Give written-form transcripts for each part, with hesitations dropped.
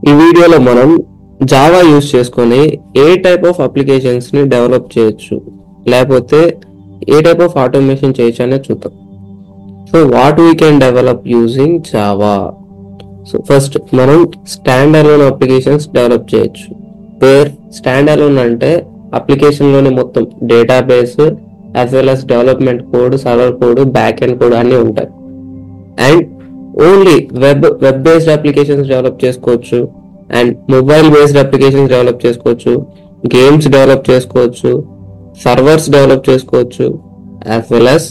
ఈ వీడియోలో మనం జావా యూజ్ చేసుకొని ఏ టైప్ ఆఫ్ అప్లికేషన్స్ ని డెవలప్ చేయొచ్చు, లేకపోతే ఏ టైప్ ఆఫ్ ఆటోమేషన్ చేయొచ్చు అనేది చూద్దాం. So what we can develop using Java. So first మనం స్టాండ్ అలోన్ అప్లికేషన్స్ డెవలప్ చేయొచ్చు. స్టాండ్ అలోన్ అంటే అప్లికేషన్ లోని మొత్తం database as well as development code, server code, back end code అన్ని ఉంటాయి. And only web based applications develop చేసుకోవచ్చు, and mobile based applications develop చేసుకోవచ్చు, games develop చేసుకోవచ్చు, servers develop చేసుకోవచ్చు, as well as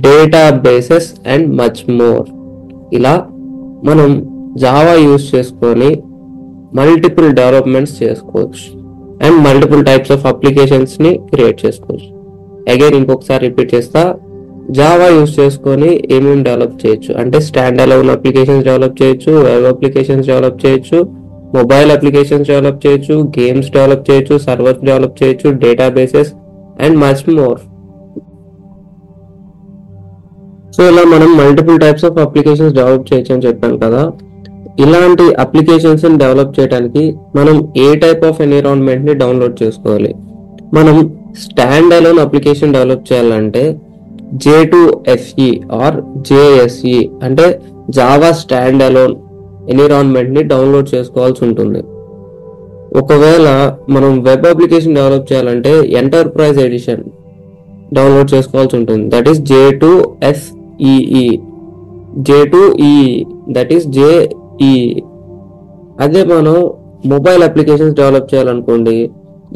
data bases and much more. ఇలా మనం Java use చేసుకొని multiple developments చేసుకోవచ్చు and multiple types of applications ని create చేసుకోవచ్చు. అగైన్ ఇంకొకసారి రిపీట్ చేస్తా, జావా యూజ్ చేసుకొని ఏమేమి డెవలప్ చేయొచ్చు అంటే స్టాండ్ అలోన్ అప్లికేషన్స్ డెవలప్ చేయొచ్చు, వెబ్ అప్లికేషన్స్ డెవలప్ చేయొచ్చు, మొబైల్ అప్లికేషన్స్ డెవలప్ చేయొచ్చు, గేమ్స్ డెవలప్ చేయొచ్చు, సర్వర్స్ డెవలప్ చేయొచ్చు, databases and much more. So ఇలా మనం multiple types of applications develop చేయొచ్చు అని చెప్పాను కదా. ఇలాంటి అప్లికేషన్స్ డెవలప్ చేయడానికి మనం ఏ టైప్ ఆఫ్ ఎన్విరాన్మెంట్ ని డౌన్లోడ్ చేసుకోవాలి. మనం స్టాండ్ అలోన్ అప్లికేషన్ డెవలప్ చేయాలంటే J2SE ఆర్ JSE అంటే జావా స్టాండ్ అలోన్ ఎన్విరాన్మెంట్ ని డౌన్లోడ్ చేసుకోవాల్సి ఉంటుంది. ఒకవేళ మనం వెబ్ అప్లికేషన్ డెవలప్ చేయాలంటే ఎంటర్ప్రైజ్ ఎడిషన్ డౌన్లోడ్ చేసుకోవాల్సి ఉంటుంది. That is J2SEE, that is JE. అదే మనం మొబైల్ అప్లికేషన్స్ డెవలప్ చేయాలనుకోండి,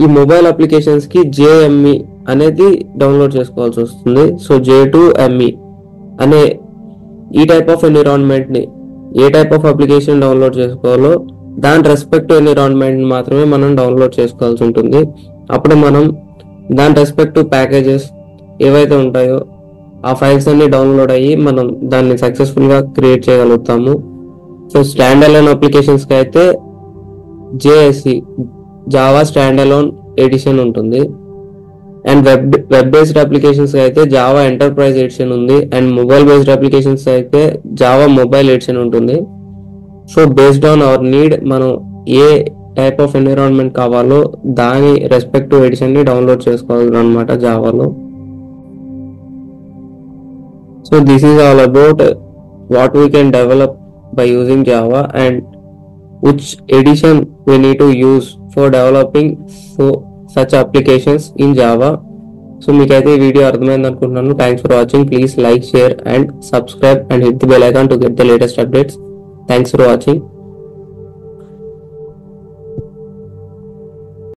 ఈ మొబైల్ అప్లికేషన్స్ కి JME అనేది డౌన్లోడ్ చేసుకోవాల్సి వస్తుంది. సో J2ME అనే ఈ టైప్ ఆఫ్ ఎన్విరాన్మెంట్ ని, ఏ టైప్ ఆఫ్ అప్లికేషన్ డౌన్లోడ్ చేసుకోవాలో దాని రెస్పెక్టివ్ ఎన్విరాన్మెంట్ మాత్రమే మనం డౌన్లోడ్ చేసుకోవాల్సి ఉంటుంది. అప్పుడు మనం దాని రెస్పెక్టివ్ ప్యాకేజెస్ ఏవైతే ఉంటాయో ఆ ఫైల్స్ అన్ని డౌన్లోడ్ అయ్యి మనం దాన్ని సక్సెస్ఫుల్ గా క్రియేట్ చేయగలుగుతాము. సో స్టాండ్ అలోన్ అప్లికేషన్స్ కి అయితే JSE Java stand alone edition ఉంటుంది, అండ్ వెబ్ బేస్డ్ అప్లికేషన్స్ అయితే జావా ఎంటర్ప్రైజ్ ఎడిషన్ ఉంది, అండ్ మొబైల్ బేస్డ్ అప్లికేషన్స్ అయితే జావా మొబైల్ ఎడిషన్ ఉంటుంది. So based on our need మనం ఏ టైప్ ఆఫ్ ఎన్విరాన్మెంట్ కావాలో దాని రెస్పెక్టివ్ ఎడిషన్ ని డౌన్లోడ్ చేసుకోవాలి అనమాట జావాలో. So this is all about what we can develop by using Java and which edition we need to use for developing such applications in Java. So meekaithe ee video ardhamaindi anukuntunanu. Thanks for watching. Please like, share and subscribe and hit the bell icon to get the latest updates. Thanks for watching.